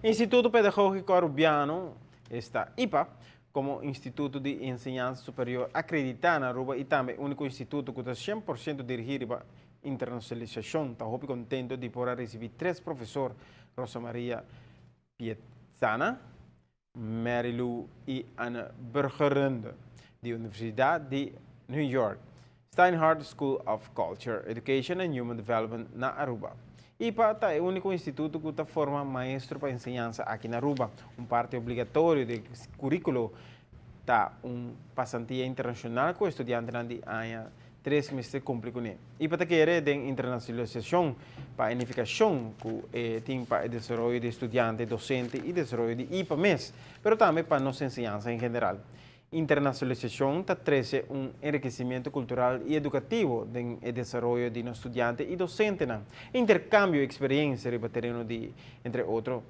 Instituto Pedagógico Arubiano, esta IPA, como Instituto de Enseñanza Superior acreditado na Aruba e também o único instituto que está 100% dirigido para internacionalização. Está muito contente de poder receber três professores, Rosa Maria Pietzana, Marilu e Ana Burgerende, da Universidade de New York, Steinhardt School of Culture, Education and Human Development na Aruba. IPA é o único instituto que forma maestro para ensinança aqui na Aruba. Parte obrigatório do currículo está passantia internacional com estudante de 3 meses cumpre com ele. IPA quer de internacionalização para a unificação que tem para o desenvolvimento de estudantes, docentes e desenvolvimento de IPA mesmo, mas também para nossa ensinança em geral. Internacionalização traz enriquecimento cultural e educativo no desenvolvimento de nossos estudantes e docentes. Intercâmbio de experiência no terreno de, entre outros,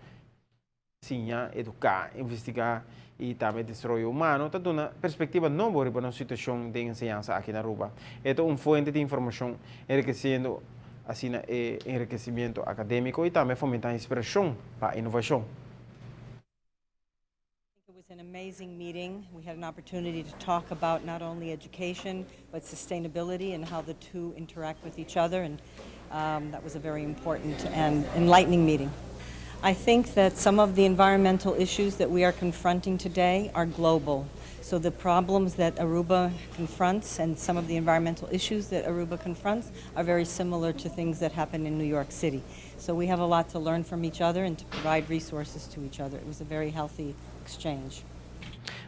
ensinar, educar, investigar e também desenvolvimento humano, está dando uma perspectiva nova para a situação de ensinança aqui na Aruba. É uma fonte de informação enriquecendo assim, enriquecimento acadêmico e também fomentar inspiração para a inovação. It was an amazing meeting. We had an opportunity to talk about not only education, but sustainability and how the two interact with each other, and that was a very important and enlightening meeting. I think that some of the environmental issues that we are confronting today are global. So the problems that Aruba confronts and some of the environmental issues that Aruba confronts are very similar to things that happen in New York City. So we have a lot to learn from each other and to provide resources to each other. It was a very healthy exchange.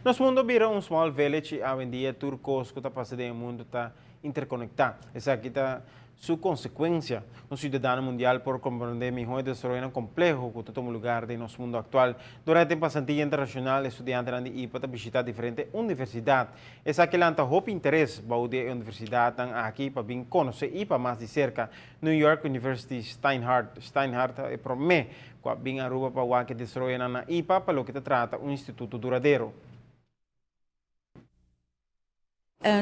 Nosso mundo vira small village e hoje em dia turcos que está passando no mundo está interconectado. Essa aqui está sua consequência. Um cidadão mundial por compreender melhor o desenvolvimento complexo que toma lugar no nosso mundo atual. Durante a passantia internacional, estudantes de IPA visitar diferentes universidades. Essa aqui lanta muito interesse para a universidade aqui para bem conhecer IPA mais de cerca. New York University Steinhardt é para mim que bem Aruba para o que desenvolve na IPA para o que trata instituto duradouro.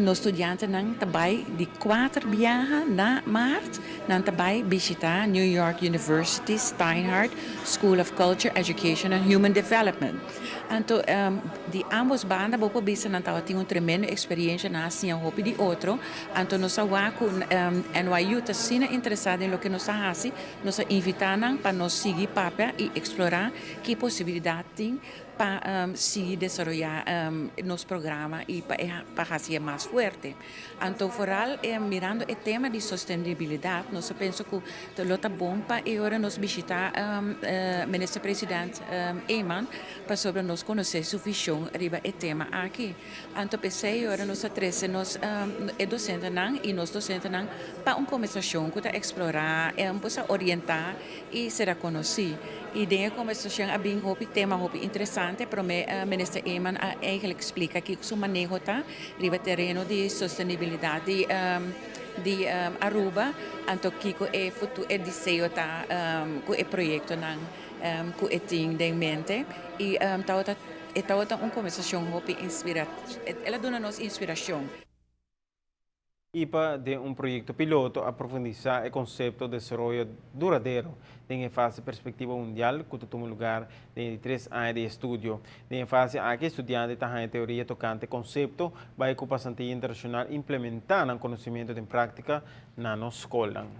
Nos estudiantes nang tabay di 4 biyahe na maart nang tabay bisita New York University Steinhardt School of Culture, Education and Human Development. Anto di ambos banda bopo bisa nang tawa tinha tremenda experiência na assim hopi di outro. Anto nossa waku NYU ta sina interessada em lo que nossa hasi, nossa invitanang para nos seguir papel e explorar que possibilidade tem para seguir desarrollar nos programa e para fazer mais forte. Então, foral mirando o tema de sustentabilidade, nós penso que é bom para agora nos visitar ministro presidente Eman para sobre nós conhecer sua visão riba o tema aqui. Então, pensei agora nós treze nós docente não e nós docente não para uma conversação que está explorar, para orientar e será conhecido. E dentro da conversação há bem tema interessante para o ministro Eman eigenlijk explica que o manejo está no terreno de sustentabilidade de Aruba, então que o futuro é desejo tá com o projeto não que tem em mente e tá uma conversação muito inspiradora, ela dá-nos inspiração. IPA de projeto piloto a profundizar o conceito de desenvolvimento duradouro em fase perspectiva mundial que toma lugar em 3 anos de estudo. Em fase a que estudantes estão em teoria tocante conceito vai com passantia internacional implementar o conhecimento em prática na escola.